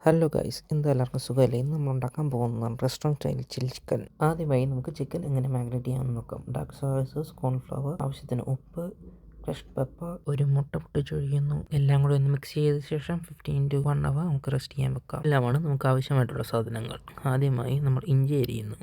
Hello guys, എന്താ എല്ലാവർക്കും സുഖമല്ലേ? ഇന്ന് നമ്മൾ ഉണ്ടാക്കാൻ പോകുന്നതാണ് റെസ്റ്റോറൻറ്റ് സ്റ്റൈൽ ചില്ലി ചിക്കൻ. ആദ്യമായി നമുക്ക് ചിക്കൻ എങ്ങനെ മാഗ്നേറ്റ് ചെയ്യാമെന്ന് നോക്കാം. ഡാർക്ക് സോയ കോൺഫ്ലവർ, ആവശ്യത്തിന് ഉപ്പ്, ഫ്രഷ് പെപ്പർ, ഒരു മുട്ട പൊട്ടിച്ചൊഴിക്കുന്നു. എല്ലാം കൂടി ഒന്ന് മിക്സ് ചെയ്ത ശേഷം 15 to 1 hour നമുക്ക് റെസ്റ്റ് ചെയ്യാൻ വെക്കാം. എല്ലാമാണ് നമുക്ക് ആവശ്യമായിട്ടുള്ള സാധനങ്ങൾ. ആദ്യമായി നമ്മൾ ഇഞ്ചി അരിയുന്നു,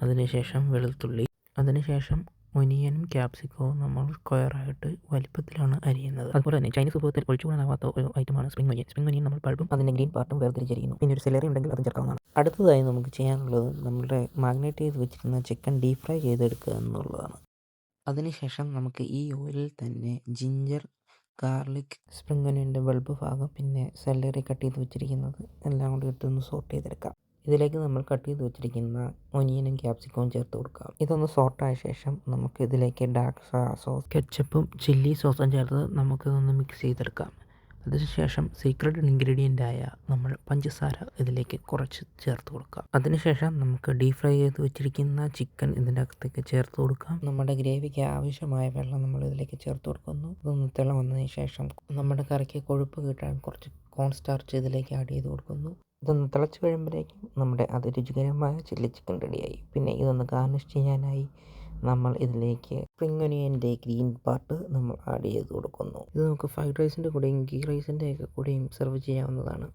അതിനുശേഷം വെളുത്തുള്ളി, അതിനുശേഷം ഒനിയനും ക്യാപ്സിക്കവും നമ്മൾ സ്ക്വയറായിട്ട് വലിപ്പത്തിലാണ് അരിയുന്നത്. അതുപോലെ തന്നെ ചൈനീസ് വിഭവത്തിൽ ഒഴിച്ചുകൂടാനാവാത്ത ഒരു ഐറ്റമാണ് സ്പ്രിംഗ് ഒനിയൻ. സ്പ്രിംഗ് ഒനിയൻ നമ്മൾ പൾപ്പും അതിൻ്റെ ഗ്രീൻ പാർട്ടും വേർതിരിച്ചരിയുന്നു. പിന്നെ ഒരു സെലറി ഉണ്ടെങ്കിൽ അതും ചേർക്കാവുന്നതാണ്. അടുത്തതായി നമുക്ക് ചെയ്യാനുള്ളത് നമ്മുടെ മാഗ്നേറ്റ് ചെയ്ത് വെച്ചിരുന്ന ചിക്കൻ ഡീപ് ഫ്രൈ ചെയ്തെടുക്കുക എന്നുള്ളതാണ്. അതിനുശേഷം നമുക്ക് ഈ ഓയിലിൽ തന്നെ ജിഞ്ചർ, ഗാർലിക്, സ്പ്രിംഗ് ഒനിയൻ്റെ ബൾബ് ഭാഗം, പിന്നെ സെലറി കട്ട് ചെയ്ത് വെച്ചിരിക്കുന്നത് എല്ലാം കൂടി ഇട്ടൊന്ന് സോട്ട് ചെയ്തെടുക്കാം. ഇതിലേക്ക് നമ്മൾ കട്ട് ചെയ്ത് വെച്ചിരിക്കുന്ന ഒനിയനും ക്യാപ്സിക്കവും ചേർത്ത് കൊടുക്കാം. ഇതൊന്ന് സോട്ടായ ശേഷം നമുക്ക് ഇതിലേക്ക് ഡാർക്ക് സോസ്, കെച്ചപ്പും ചില്ലി സോസും ചേർത്ത് നമുക്കിതൊന്ന് മിക്സ് ചെയ്തെടുക്കാം. അതിനുശേഷം സീക്രട്ട് ഇൻഗ്രീഡിയൻ്റായ നമ്മൾ പഞ്ചസാര ഇതിലേക്ക് കുറച്ച് ചേർത്ത് കൊടുക്കാം. അതിനുശേഷം നമുക്ക് ഡീപ് ഫ്രൈ ചെയ്ത് വെച്ചിരിക്കുന്ന ചിക്കൻ ഇതിൻ്റെ അകത്തേക്ക് ചേർത്ത് കൊടുക്കാം. നമ്മുടെ ഗ്രേവിക്ക് ആവശ്യമായ വെള്ളം നമ്മൾ ഇതിലേക്ക് ചേർത്ത് കൊടുക്കുന്നു. ഇതൊന്ന് തിള വന്നതിന് ശേഷം നമ്മുടെ കറിക്ക് കൊഴുപ്പ് കിട്ടാൻ കുറച്ച് കോൺ സ്റ്റാർച്ച് ഇതിലേക്ക് ആഡ് ചെയ്ത് കൊടുക്കുന്നു. ഇതൊന്ന് തിളച്ച് കഴിയുമ്പോഴേക്കും നമ്മുടെ രുചികരമായ ചില്ലി ചിക്കൻ റെഡിയായി. പിന്നെ ഇതൊന്ന് ഗാർണിഷ് ചെയ്യാനായി നമ്മൾ ഇതിലേക്ക് സ്പ്രിംഗ് ഒനിയൻ്റെ ഗ്രീൻ പാർട്ട് നമ്മൾ ആഡ് ചെയ്ത് കൊടുക്കുന്നു. ഇത് നമുക്ക് ഫ്രൈഡ് റൈസിൻ്റെ കൂടെയും ഗീ റൈസിൻ്റെ ഒക്കെ കൂടെയും സെർവ് ചെയ്യാവുന്നതാണ്.